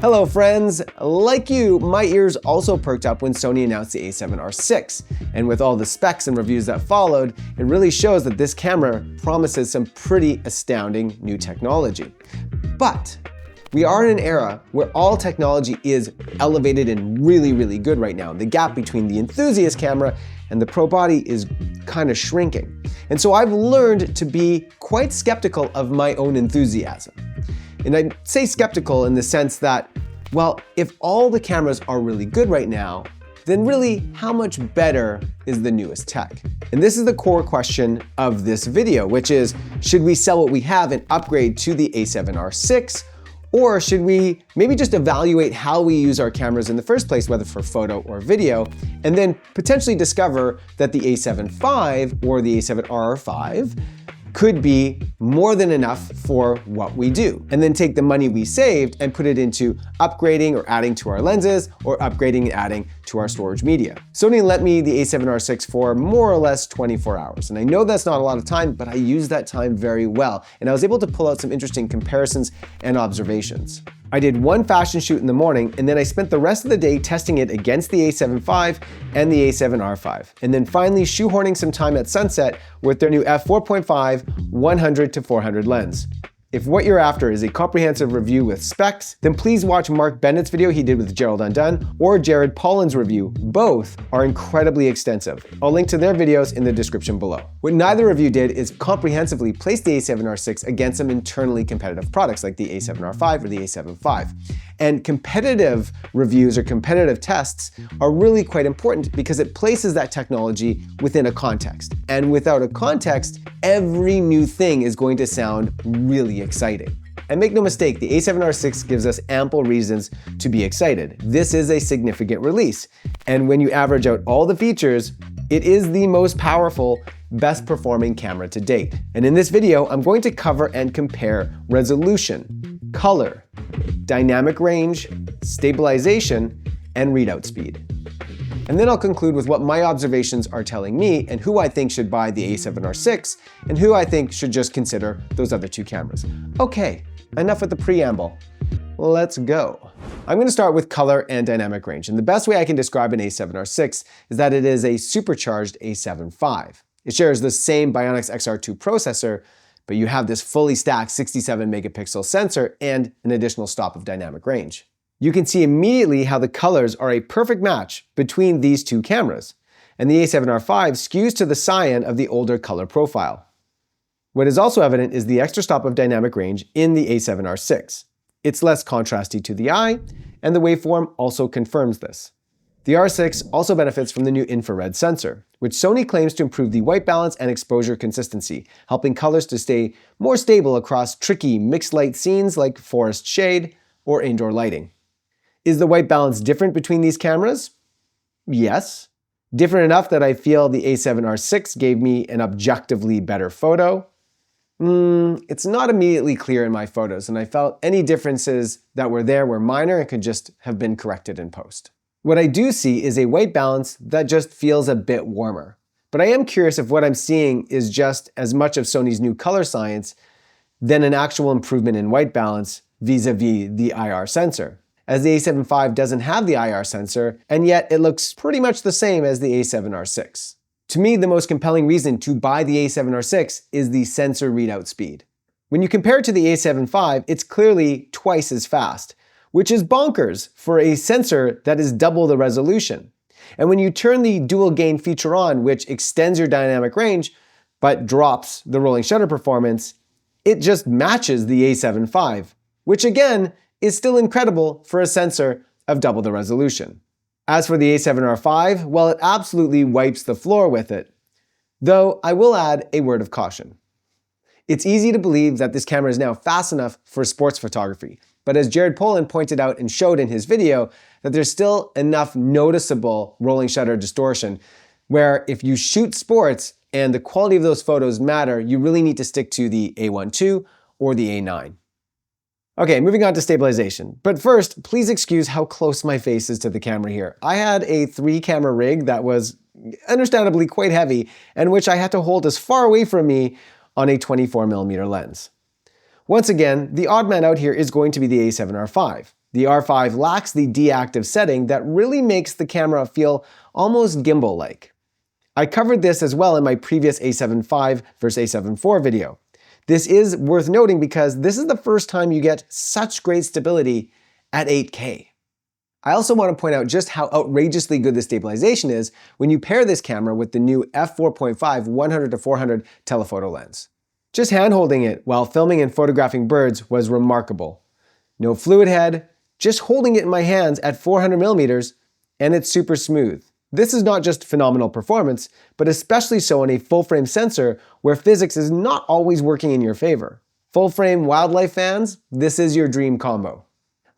Hello friends! Like you, my ears also perked up when Sony announced the A7R6. And with all the specs and reviews that followed, it really shows that this camera promises some pretty astounding new technology. But we are in an era where all technology is elevated and really good right now. The gap between the enthusiast camera and the pro body is kind of shrinking. And so I've learned to be quite skeptical of my own enthusiasm. And I say skeptical in the sense that, well, if all the cameras are really good right now, then really how much better is the newest tech? And this is the core question of this video, which is, should we sell what we have and upgrade to the A7R6? Or should we maybe just evaluate how we use our cameras in the first place, whether for photo or video, and then potentially discover that the A7V or the A7RV could be more than enough for what we do, and then take the money we saved and put it into upgrading or adding to our lenses, or upgrading and adding to our storage media. Sony lent me the A7R6 for more or less 24 hours, and I know that's not a lot of time, but I used that time very well, and I was able to pull out some interesting comparisons and observations. I did one fashion shoot in the morning, and then I spent the rest of the day testing it against the A7V and the A7RV, and then finally shoehorning some time at sunset with their new f4.5 100-400 lens. If what you're after is a comprehensive review with specs, then please watch Mark Bennett's video he did with Gerald Undone or Jared Pollin's review. Both are incredibly extensive. I'll link to their videos in the description below. What neither of you did is comprehensively place the A7R6 against some internally competitive products like the A7R5 or the A7V. And competitive reviews or competitive tests are really quite important because it places that technology within a context. And without a context, every new thing is going to sound really exciting. And make no mistake, the A7R6 gives us ample reasons to be excited. This is a significant release. And when you average out all the features, it is the most powerful, best performing camera to date. And in this video, I'm going to cover and compare resolution, color, dynamic range, stabilization, and readout speed. And then I'll conclude with what my observations are telling me and who I think should buy the A7R6 and who I think should just consider those other two cameras. Okay, enough with the preamble. Let's go. I'm going to start with color and dynamic range, and the best way I can describe an A7R6 is that it is a supercharged A7V. It shares the same Bionics XR2 processor, but you have this fully stacked 67 megapixel sensor and an additional stop of dynamic range. You can see immediately how the colors are a perfect match between these two cameras, and the A7R5 skews to the cyan of the older color profile. What is also evident is the extra stop of dynamic range in the A7R6. It's less contrasty to the eye, and the waveform also confirms this. The R6 also benefits from the new infrared sensor, which Sony claims to improve the white balance and exposure consistency, helping colors to stay more stable across tricky mixed light scenes like forest shade or indoor lighting. Is the white balance different between these cameras? Yes. Different enough that I feel the A7R6 gave me an objectively better photo? It's not immediately clear in my photos, and I felt any differences that were there were minor and could just have been corrected in post. What I do see is a white balance that just feels a bit warmer. But I am curious if what I'm seeing is just as much of Sony's new color science than an actual improvement in white balance vis-a-vis the IR sensor, as the A7V doesn't have the IR sensor, and yet it looks pretty much the same as the A7R6. To me, the most compelling reason to buy the A7R6 is the sensor readout speed. When you compare it to the A7V, it's clearly twice as fast, which is bonkers for a sensor that is double the resolution. And when you turn the dual gain feature on, which extends your dynamic range, but drops the rolling shutter performance, it just matches the A7V, which again, is still incredible for a sensor of double the resolution. As for the A7R5, well, it absolutely wipes the floor with it. Though I will add a word of caution. It's easy to believe that this camera is now fast enough for sports photography, but as Jared Polin pointed out and showed in his video, that there's still enough noticeable rolling shutter distortion where if you shoot sports and the quality of those photos matter, you really need to stick to the A1 II or the A9. Okay, moving on to stabilization. But first, please excuse how close my face is to the camera here. I had a 3-camera rig that was understandably quite heavy, and which I had to hold as far away from me on a 24mm lens. Once again, the odd man out here is going to be the A7R5. The R5 lacks the deactive setting that really makes the camera feel almost gimbal-like. I covered this as well in my previous A7V versus A7IV video. This is worth noting because this is the first time you get such great stability at 8K. I also want to point out just how outrageously good the stabilization is when you pair this camera with the new f4.5 100-400 telephoto lens. Just hand-holding it while filming and photographing birds was remarkable. No fluid head, just holding it in my hands at 400mm, and it's super smooth. This is not just phenomenal performance, but especially so on a full-frame sensor where physics is not always working in your favor. Full-frame wildlife fans, this is your dream combo.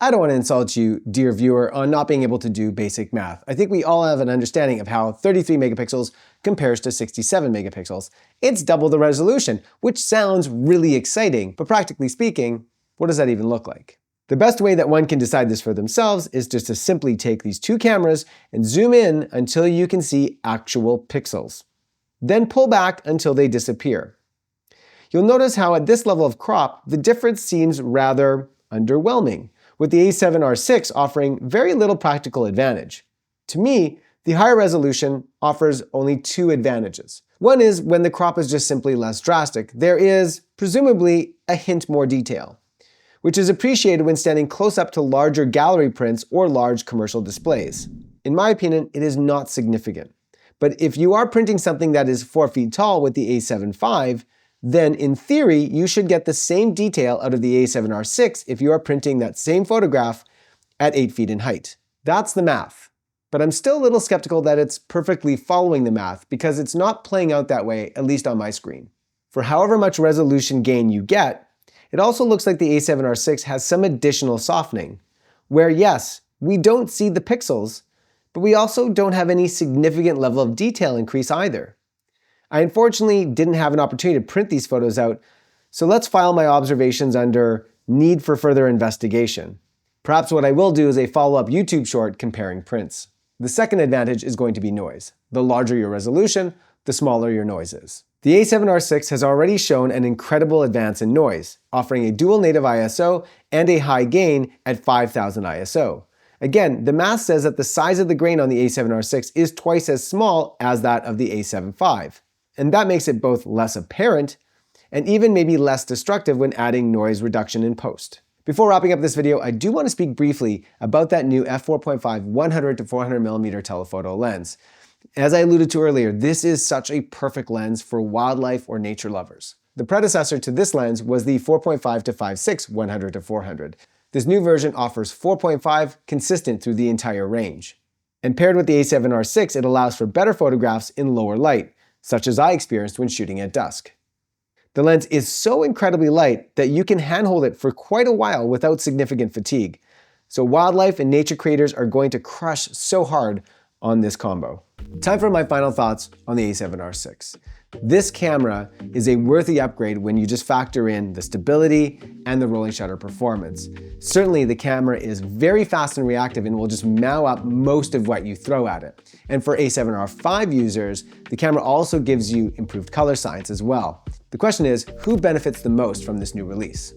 I don't want to insult you, dear viewer, on not being able to do basic math. I think we all have an understanding of how 33 megapixels compares to 67 megapixels. It's double the resolution, which sounds really exciting, but practically speaking, what does that even look like? The best way that one can decide this for themselves is just to simply take these two cameras and zoom in until you can see actual pixels. Then pull back until they disappear. You'll notice how at this level of crop, the difference seems rather underwhelming, with the A7R6 offering very little practical advantage. To me, the higher resolution offers only two advantages. One is when the crop is just simply less drastic, there is, presumably, a hint more detail, which is appreciated when standing close up to larger gallery prints or large commercial displays. In my opinion, it is not significant. But if you are printing something that is 4 feet tall with the A7V, then in theory, you should get the same detail out of the A7R6 if you are printing that same photograph at 8 feet in height. That's the math. But I'm still a little skeptical that it's perfectly following the math because it's not playing out that way, at least on my screen. For however much resolution gain you get, it also looks like the A7R6 has some additional softening, where yes, we don't see the pixels, but we also don't have any significant level of detail increase either. I unfortunately didn't have an opportunity to print these photos out, so let's file my observations under need for further investigation. Perhaps what I will do is a follow-up YouTube short comparing prints. The second advantage is going to be noise. The larger your resolution, the smaller your noise is. The A7R6 has already shown an incredible advance in noise, offering a dual native ISO and a high gain at 5000 ISO. Again, the math says that the size of the grain on the A7R6 is twice as small as that of the A7V. And that makes it both less apparent and even maybe less destructive when adding noise reduction in post. Before wrapping up this video, I do want to speak briefly about that new f4.5 100-400mm telephoto lens. As I alluded to earlier, this is such a perfect lens for wildlife or nature lovers. The predecessor to this lens was the 4.5-5.6 100-400. This new version offers 4.5 consistent through the entire range. And paired with the A7R6, it allows for better photographs in lower light, such as I experienced when shooting at dusk. The lens is so incredibly light that you can handhold it for quite a while without significant fatigue. So wildlife and nature creators are going to crush so hard on this combo. Time for my final thoughts on the A7R6. This camera is a worthy upgrade when you just factor in the stability and the rolling shutter performance. Certainly the camera is very fast and reactive and will just mow up most of what you throw at it. And for A7R5 users, the camera also gives you improved color science as well. The question is, who benefits the most from this new release?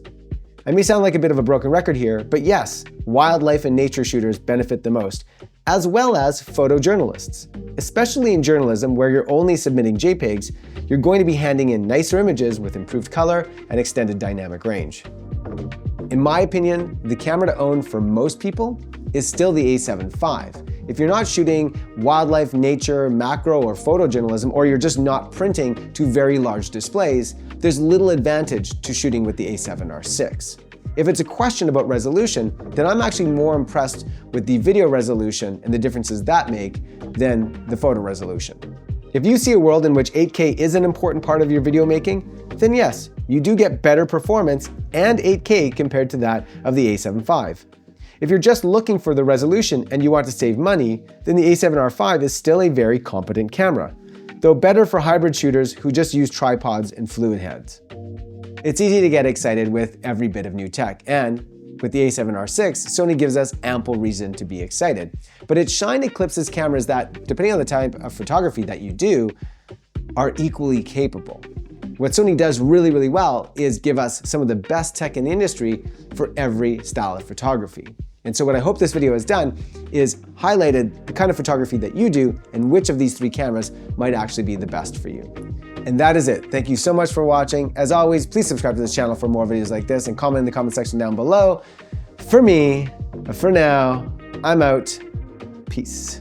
I may sound like a bit of a broken record here, but yes, wildlife and nature shooters benefit the most, as well as photojournalists. Especially in journalism where you're only submitting JPEGs, you're going to be handing in nicer images with improved color and extended dynamic range. In my opinion, the camera to own for most people is still the A7V. If you're not shooting wildlife, nature, macro, or photojournalism, or you're just not printing to very large displays, there's little advantage to shooting with the A7R6. If it's a question about resolution, then I'm actually more impressed with the video resolution and the differences that make than the photo resolution. If you see a world in which 8K is an important part of your video making, then yes, you do get better performance and 8K compared to that of the A7V. If you're just looking for the resolution and you want to save money, then the A7R5 is still a very competent camera, though better for hybrid shooters who just use tripods and fluid heads. It's easy to get excited with every bit of new tech, and with the A7R6, Sony gives us ample reason to be excited. But its shine eclipses cameras that, depending on the type of photography that you do, are equally capable. What Sony does really, really well is give us some of the best tech in the industry for every style of photography. And so what I hope this video has done is highlighted the kind of photography that you do and which of these 3 cameras might actually be the best for you. And that is it. Thank you so much for watching. As always, please subscribe to this channel for more videos like this and comment in the comment section down below. For me, for now, I'm out. Peace.